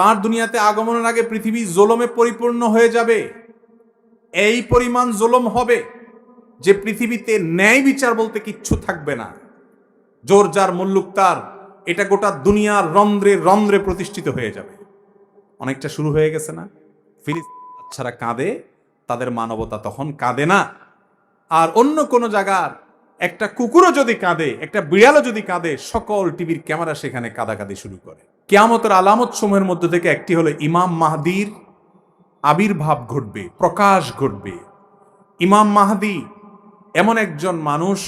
তার দুনিয়াতে আগমনের আগে পৃথিবী জুলুমে পরিপূর্ণ হয়ে যাবে। এই পরিমাণ জুলুম হবে যে পৃথিবীতে ন্যায় বিচার বলতে কিচ্ছু থাকবে না। জোর যার মুল্লুক তার, এটা গোটা দুনিয়ার রন্ধ্রে রন্ধ্রে প্রতিষ্ঠিত হয়ে যাবে। অনেকটা শুরু হয়ে গেছে না? ফিলিস্তিন বাচ্চারা কাঁদে, তাদের মানবতা তখন কাঁদে না। আর অন্য কোন জায়গার একটা কুকুরও যদি কাঁদে, একটা বিড়ালও যদি কাঁদে, সকল টিভির ক্যামেরা সেখানে কাঁদাকাঁদি শুরু করে। কিয়ামতের আলামত সমূহের মধ্যে থেকে একটি হলো ইমাম মাহদির আবির্ভাব ঘটবে, প্রকাশ ঘটবে। ইমাম মাহদি এমন একজন মানুষ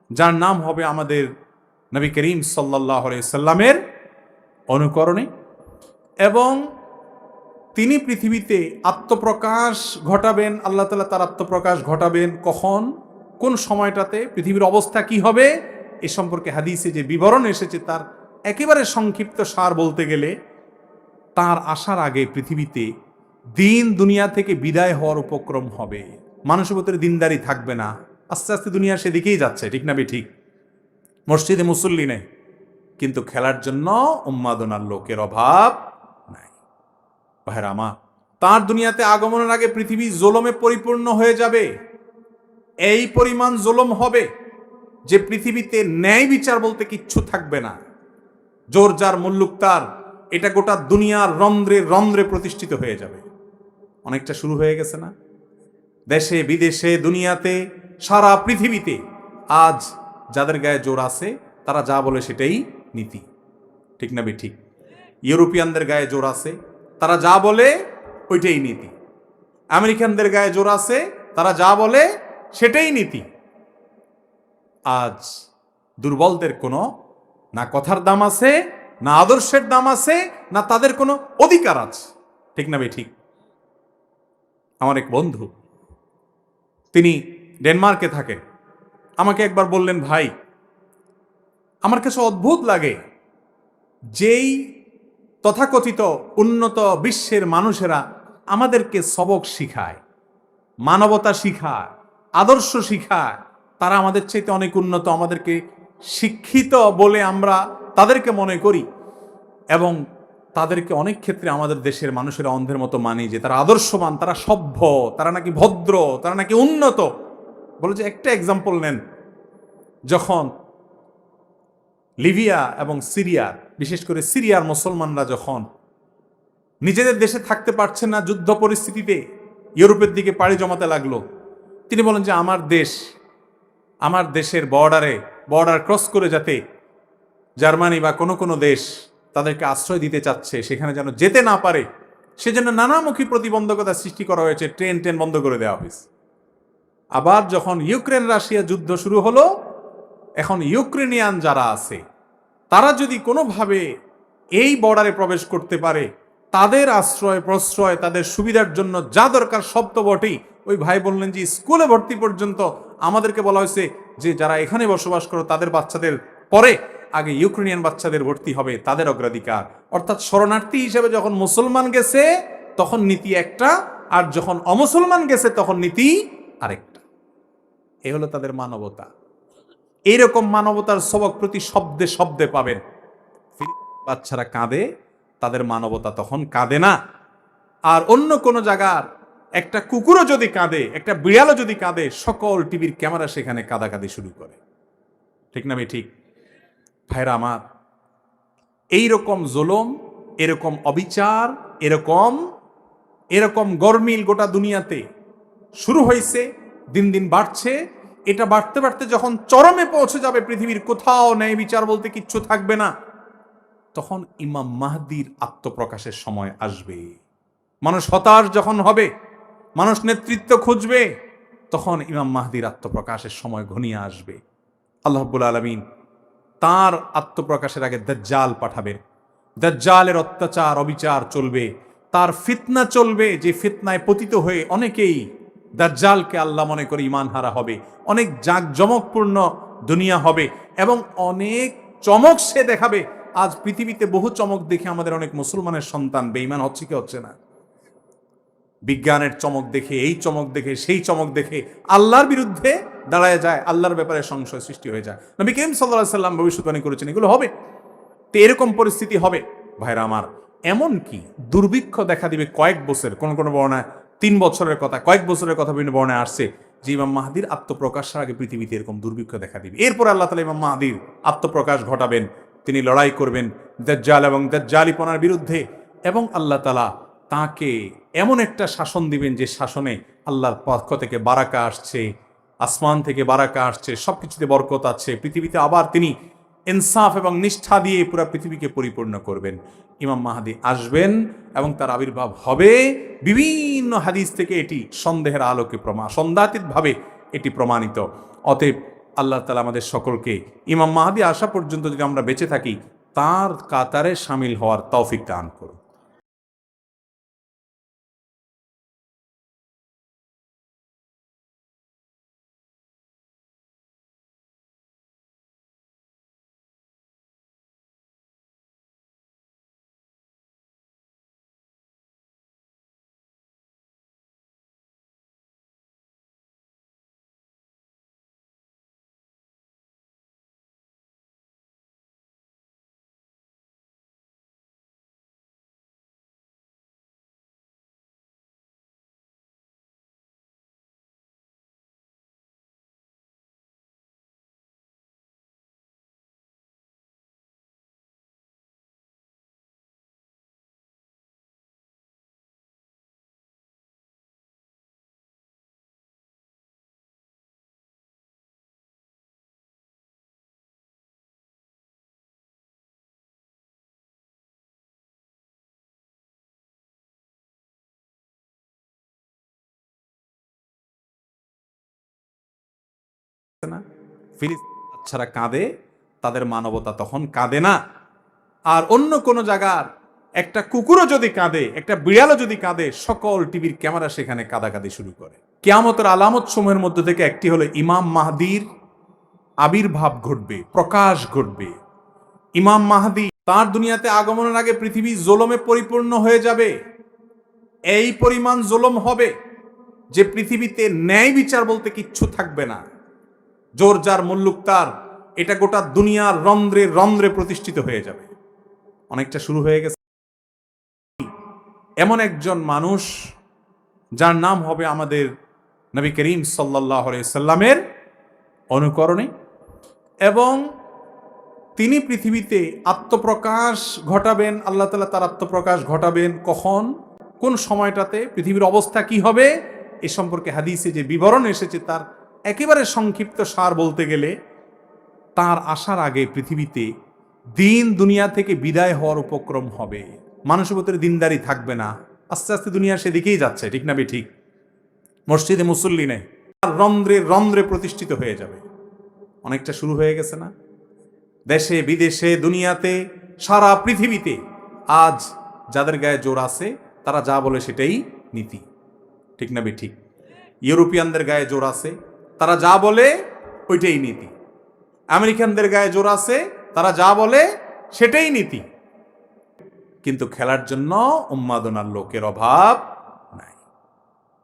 যার নাম হবে আমাদের নবী করিম সাল্লাল্লাহু আলাইহি সাল্লামের অনুকরণে, এবং তিনি পৃথিবীতে আত্মপ্রকাশ ঘটাবেন। আল্লাহ তাআলা তার আত্মপ্রকাশ ঘটাবেন কখন, কোন সময়টাতে, পৃথিবীর অবস্থা কি হবে, এ সম্পর্কে হাদিসে যে বিবরণ এসেছে তার একেবারে সংক্ষিপ্ত সার বলতে গেলে, তার আসার আগে পৃথিবীতে দিন দুনিয়া থেকে বিদায় হওয়ার উপক্রম হবে। মানুষের ভিতরে দিনদারি থাকবে না। আস্তে আস্তে দুনিয়া সেদিকেই যাচ্ছে, ঠিক না ঠিক? মসজিদে মুসল্লি নেই, কিন্তু খেলার জন্য উন্মাদনার লোকের অভাব নাই। ভাইরা আমার, তার দুনিয়াতে আগমনের আগে পৃথিবী জুলুমে পরিপূর্ণ হয়ে যাবে। এই পরিমাণ জুলুম হবে যে পৃথিবীতে ন্যায় বিচার বলতে কিচ্ছু থাকবে না। জোর যার মুল্লুক তার, এটা গোটা দুনিয়ার রন্ধ্রে রন্ধ্রে প্রতিষ্ঠিত হয়ে যাবে। অনেকটা শুরু হয়ে গেছে না? দেশে বিদেশে দুনিয়াতে সারা পৃথিবীতে আজ যাদের গায়ে জোর আছে তারা যা বলে সেটাই নীতি, ঠিক না ঠিক? ইউরোপিয়ানদের গায়ে জোর আছে, তারা যা বলে ওইটাই নীতি। আমেরিকানদের গায়ে জোর আছে, তারা যা বলে সেটাই নীতি। আজ দুর্বলদের কোনো না কথার দাম আছে, না আদর্শের দাম আছে, না তাদের কোনো অধিকার আছে, ঠিক না ঠিক? আমার এক বন্ধু, তিনি ডেনমার্কে থাকেন, আমাকে একবার বললেন, ভাই আমার কাছে অদ্ভুত লাগে, যেই তথাকথিত উন্নত বিশ্বের মানুষেরা আমাদেরকে সবক শিখায়, মানবতা শিখায়, আদর্শ শিখায়, তারা আমাদের চাইতে অনেক উন্নত, আমাদেরকে শিক্ষিত বলে আমরা তাদেরকে মনে করি, এবং তাদেরকে অনেক ক্ষেত্রে আমাদের দেশের মানুষেরা অন্ধের মতো মানি যে তারা আদর্শবান, তারা সভ্য, তারা নাকি ভদ্র, তারা নাকি উন্নত। বলে যে একটা এক্সাম্পল নেন, যখন লিবিয়া এবং সিরিয়ার, বিশেষ করে সিরিয়ার মুসলমানরা যখন নিজেদের দেশে থাকতে পারছেন না, যুদ্ধ পরিস্থিতিতে ইউরোপের দিকে পাড়ি জমাতে লাগলো, তিনি বলেন যে আমার দেশের বর্ডার ক্রস করে যাতে জার্মানি বা কোনো দেশ তাদেরকে আশ্রয় দিতে চাচ্ছে, সেখানে যেন যেতে না পারে, সেজন্য নানামুখী প্রতিবন্ধকতা সৃষ্টি করা হয়েছে, ট্রেন বন্ধ করে দেওয়া হয়েছে। আবার যখন ইউক্রেন রাশিয়া যুদ্ধ শুরু হলো, এখন ইউক্রেনিয়ান যারা আছে তারা যদি কোনোভাবে এই বর্ডারে প্রবেশ করতে পারে, তাদের আশ্রয় প্রশ্রয়, তাদের সুবিধার জন্য যা দরকার সব তো বটেই। ওই ভাই বললেন যে স্কুলে ভর্তি পর্যন্ত আমাদেরকে বলা হয়েছে যে যারা এখানে বসবাস করো তাদের বাচ্চাদের পরে আগে ইউক্রেনিয়ান বাচ্চাদের ভর্তি হবে, তাদের অগ্রাধিকার। অর্থাৎ শরণার্থী হিসেবে যখন মুসলমান গেছে তখন নীতি একটা, আর যখন অমুসলমান গেছে তখন নীতি আরেকটা। এ হলো তাদের মানবতা। এইরকম মানবতার সবক প্রতি শব্দে শব্দে পাবেন। বাচ্চারা কাঁদে, তাদের মানবতা তখন কাঁদে না। আর অন্য কোন জায়গার একটা কুকুরও যদি কাঁদে, একটা বিড়ালও যদি কাঁদে, সকল টিভির ক্যামেরা সেখানে কাঁদাকাঁদি শুরু করে, ঠিক না ঠিক? ভাইরা আমার, এইরকম জুলুম, এরকম অবিচার, এরকম গরমিল গোটা দুনিয়াতে শুরু হয়েছে, দিন দিন বাড়ছে। এটা বাড়তে বাড়তে যখন চরমে পৌঁছে যাবে, পৃথিবীর কোথাও ন্যায় বিচার বলতে কিচ্ছু থাকবে না, তখন ইমাম মাহদির আত্মপ্রকাশের সময় আসবে। মানুষ হতাশ যখন হবে, মানুষ নেতৃত্ব খুঁজবে, তখন ইমাম মাহদির আত্মপ্রকাশের সময় ঘনিয়ে আসবে। আল্লাহ রাব্বুল আলামিন তার আত্মপ্রকাশের আগে দাজ্জাল পাঠাবেন। দাজ্জালের অত্যাচার অবিচার চলবে, তার ফিতনা চলবে, যে ফিতনায় পতিত হয়ে অনেকেই দাজ্জালকে আল্লাহ মনে করে ঈমান হারা হবে। অনেক জাঁকজমকপূর্ণ দুনিয়া হবে এবং অনেক চমক সে দেখাবে। আজ পৃথিবীতে বহু চমক দেখে আমাদের অনেক মুসলমানের সন্তান বেঈমান হচ্ছে কি হচ্ছে না? বিজ্ঞানের চমক দেখে, এই চমক দেখে, সেই চমক দেখে আল্লাহর বিরুদ্ধে দাঁড়ায় যায়, আল্লাহর ব্যাপারে সংশয় সৃষ্টি হয়ে যায়। নবী করিম সাল্লাল্লাহু আলাইহি ওয়াসাল্লাম ভবিষ্যৎবাণী করেছেন এগুলো হবে। তো এরকম পরিস্থিতি হবে। ভাইরা আমার, এমন কি দুর্ভিক্ষ দেখা দিবে কয়েক বছর, কোন কোন বর্ণায় 3 বছরের কথা, কয়েক বছরের কথা বিভিন্ন বর্ণায় আসছে যে ইমাম মাহদির আত্মপ্রকাশের আগে পৃথিবীতে এরকম দুর্ভিক্ষ দেখা দিবে। এরপর আল্লাহ তাআলা ইমাম মাহদির আত্মপ্রকাশ ঘটাবেন, তিনি লড়াই করবেন দাজ্জাল এবং দাজ্জালিপনার বিরুদ্ধে, এবং আল্লাহ তাআলা তাকে এমন একটা শাসন দিবেন যে শাসনে আল্লাহর পক্ষ থেকে বারাকা আসছে, আসমান থেকে বারাকা আসছে, সবকিছুতে বরকত আছে। পৃথিবীতে আবার তিনি ইনসাফ এবং নিষ্ঠা দিয়ে পুরো পৃথিবীকে পরিপূর্ণ করবেন। ইমাম মাহদী আসবেন এবং তার আবির্ভাব হবে। বিভিন্ন হাদিস থেকে এটি সন্দেহের আলোকে সন্দেহাতীতভাবে এটি প্রমাণিত। অতএব আল্লাহ তাআলা আমাদের সকলকে ইমাম মাহদী আসা পর্যন্ত যদি আমরা বেঁচে থাকি তার কাতারে শামিল হওয়ার তৌফিক দান করুন। না, ফিলিস্তিন ছাড়া কাঁদে, তাদের মানবতা তখন কাঁদে না। আর অন্য কোন জায়গার একটা কুকুরও যদি কাঁদে, একটা বিড়ালও যদি কাঁদে, সকল টিভির ক্যামেরা সেখানে কাঁদাকাঁদি শুরু করে। কিয়ামতের আলামত সমূহের মধ্যে থেকে একটি হলো ইমাম মাহদীর আবির্ভাব ঘটবে, প্রকাশ ঘটবে। ইমাম মাহদী তার দুনিয়াতে আগমনের আগে পৃথিবী জুলুমে পরিপূর্ণ হয়ে যাবে। এই পরিমাণ জুলুম হবে যে পৃথিবীতে ন্যায় বিচার বলতে কিচ্ছু থাকবে না। জোর যার মুল্লুক তার, এটা গোটা দুনিয়ার রন্ধ্রে রন্ধ্রে প্রতিষ্ঠিত হয়ে যাবে। অনেকটা শুরু হয়ে গেছে। এমন একজন মানুষ যার নাম হবে আমাদের নবী করিম সাল্লাল্লাহু আলাইহি সাল্লামের অনুকরণে, এবং তিনি পৃথিবীতে আত্মপ্রকাশ ঘটাবেন। আল্লাহ তাআলা তার আত্মপ্রকাশ ঘটাবেন কখন, কোন সময়টাতে, পৃথিবীর অবস্থা কি হবে এ সম্পর্কে হাদিসে যে বিবরণ এসেছে তার একেবারে সংক্ষিপ্ত সার বলতে গেলে, তার আসার আগে পৃথিবীতে দিন দুনিয়া থেকে বিদায় হওয়ার উপক্রম হবে। মানুষের ভিতরে দিনদারি থাকবে না। আস্তে আস্তে দুনিয়া সেদিকেই যাচ্ছে, ঠিক না ঠিক? মসজিদে মুসল্লি নেই, রন্ধ্রে রন্ধ্রে প্রতিষ্ঠিত হয়ে যাবে। অনেকটা শুরু হয়ে গেছে না? দেশে বিদেশে দুনিয়াতে সারা পৃথিবীতে আজ যাদের গায়ে জোর আছে তারা যা বলে সেটাই নীতি, ঠিক না ঠিক? ইউরোপিয়ানদের গায়ে জোর আছে, তারা যা বলে ওইটাই নীতি। আমেরিকানদের গায়ে জোর আছে, তারা যা বলে সেটাই নীতি। কিন্তু খেলার জন্য উন্মাদনার লোকের অভাব নাই।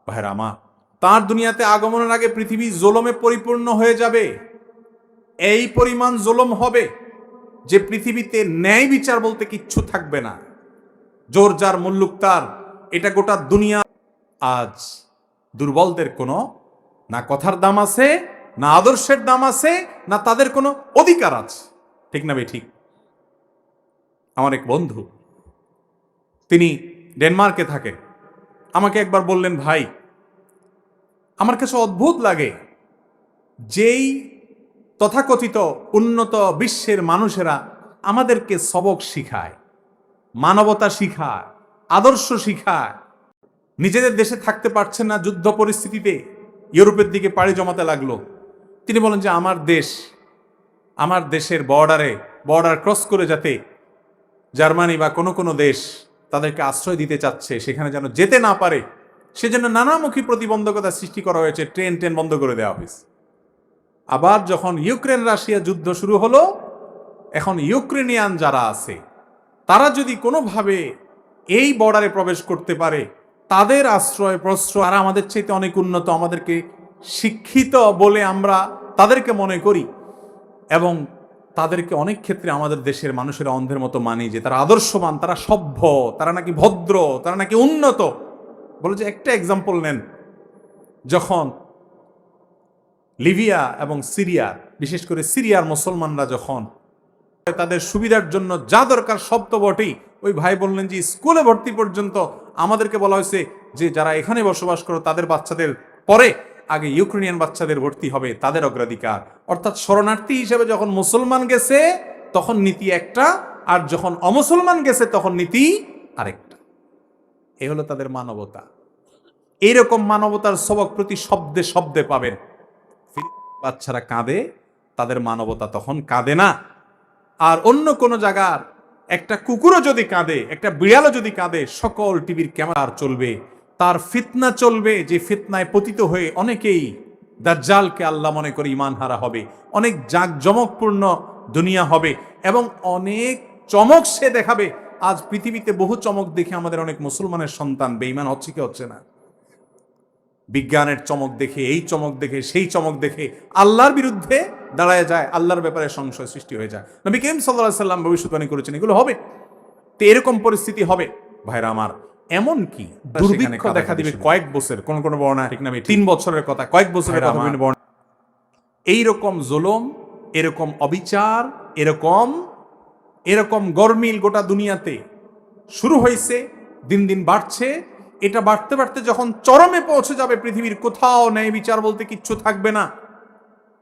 ভাইরা আমার, তার দুনিয়াতে আগমনের আগে পৃথিবী জুলুমে পরিপূর্ণ হয়ে যাবে। এই পরিমাণ জুলুম হবে যে পৃথিবীতে ন্যায় বিচার বলতে কিচ্ছু থাকবে না। জোর যার মুল্লুক তার, এটা গোটা দুনিয়া। আজ দুর্বলদের কোনো না কথার দাম আছে, না আদর্শের দাম আছে, না তাদের কোনো অধিকার আছে, ঠিক না ঠিক? আমার এক বন্ধু, তিনি ডেনমার্কে থাকেন, আমাকে একবার বললেন, ভাই আমার কাছে অদ্ভুত লাগে যেই তথাকথিত উন্নত বিশ্বের মানুষেরা আমাদেরকে সবক শিখায়, মানবতা শিখায়, আদর্শ শিখায়, নিজেদের দেশে থাকতে পারছেন না যুদ্ধ পরিস্থিতিতে ইউরোপের দিকে পাড়ি জমাতে লাগলো। তিনি বলেন যে আমার দেশের বর্ডার ক্রস করে যাতে জার্মানি বা কোনো কোনো দেশ তাদেরকে আশ্রয় দিতে চাচ্ছে, সেখানে যেন যেতে না পারে সেজন্য নানামুখী প্রতিবন্ধকতা সৃষ্টি করা হয়েছে, ট্রেন বন্ধ করে দেওয়া হয়েছে। আবার যখন ইউক্রেন রাশিয়া যুদ্ধ শুরু হলো, এখন ইউক্রেনিয়ান যারা আছে তারা যদি কোনোভাবে এই বর্ডারে প্রবেশ করতে পারে, তাদের আশ্রয় প্রশ্রয়, তারা আমাদের চাইতে অনেক উন্নত, আমাদেরকে শিক্ষিত বলে আমরা তাদেরকে মনে করি, এবং তাদেরকে অনেক ক্ষেত্রে আমাদের দেশের মানুষেরা অন্ধের মতো মানে যে তারা আদর্শবান, তারা সভ্য, তারা নাকি ভদ্র, তারা নাকি উন্নত। বলে যে একটা এক্সাম্পল নেন, যখন লিবিয়া এবং সিরিয়া, বিশেষ করে সিরিয়ার মুসলমানরা যখন তাদের সুবিধার জন্য যা দরকার সব তো বটেই, ওই ভাই বললেন যে স্কুলে ভর্তি পর্যন্ত আমাদেরকে বলা হয়েছে যে যারা এখানে বসবাস করো তাদের বাচ্চাদের পরে আগে ইউক্রেনিয়ান বাচ্চাদের ভর্তি হবে, তাদের অগ্রাধিকার। অর্থাৎ শরণার্থী হিসেবে যখন মুসলমান গেছে তখন নীতি একটা, আর যখন অমুসলমান গেছে তখন নীতি আরেকটা। এ হলো তাদের মানবতা। এইরকম মানবতার সবক প্রতি শব্দে শব্দে পাবেন। বাচ্চারা কাঁদে, তাদের মানবতা তখন কাঁদে না। আর অন্য কোন জায়গার একটা কুকুরও যদি কাঁদে, একটা বিড়ালও যদি কাঁদে, সকল টিভির ক্যামেরা চলবে, তার ফিতনা চলবে, যে ফিতনায় পতিত হয়ে অনেকেই দাজ্জালকে আল্লাহ মনে করে ঈমান হারা হবে। অনেক জাঁকজমকপূর্ণ দুনিয়া হবে এবং অনেক চমক সে দেখাবে। আজ পৃথিবীতে বহু চমক দেখে আমাদের অনেক মুসলমানের সন্তান বেঈমান হচ্ছে কি হচ্ছে না? বিজ্ঞানের চমক দেখে, এই চমক দেখে, সেই চমক দেখে আল্লাহর বিরুদ্ধে দাঁড়ায় যায়, আল্লাহর ব্যাপারে সংশয় সৃষ্টি হয়ে যায়। নবী করিম সাল্লাল্লাহু আলাইহি সাল্লাম ভবিষ্যৎবাণী করেছেন এগুলো হবে। তো এরকম পরিস্থিতি হবে ভাইরা আমার। এমন কি দুর্ভিক্ষ দেখা দিবে কয়েক বছর, কোন কোন বর্ণনা ঠিক না 3 বছরের কথা, কয়েক বছরের কথা বিভিন্ন বর্ণনা। এইরকম জুলুম, এরকম অবিচার, এরকম গরমিল গোটা দুনিয়াতে শুরু হয়েছে, দিন দিন বাড়ছে। এটা বাড়তে বাড়তে যখন চরমে পৌঁছে যাবে, পৃথিবীর কোথাও ন্যায় বিচার বলতে কিচ্ছু থাকবে না,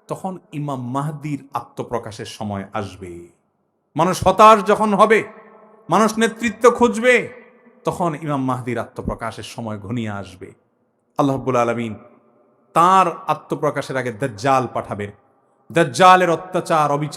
তখন ইমাম মাহদির আত্মপ্রকাশের সময় আসবে। মানুষ হতাশ যখন হবে, মানুষ নেতৃত্ব খুঁজবে, তখন ইমাম মাহদির আত্মপ্রকাশের সময় ঘনিয়ে আসবে। আল্লাহ রাব্বুল আলামিন তার আত্মপ্রকাশের আগে দাজ্জাল পাঠাবেন। দাজ্জালের অত্যাচার, অবিচার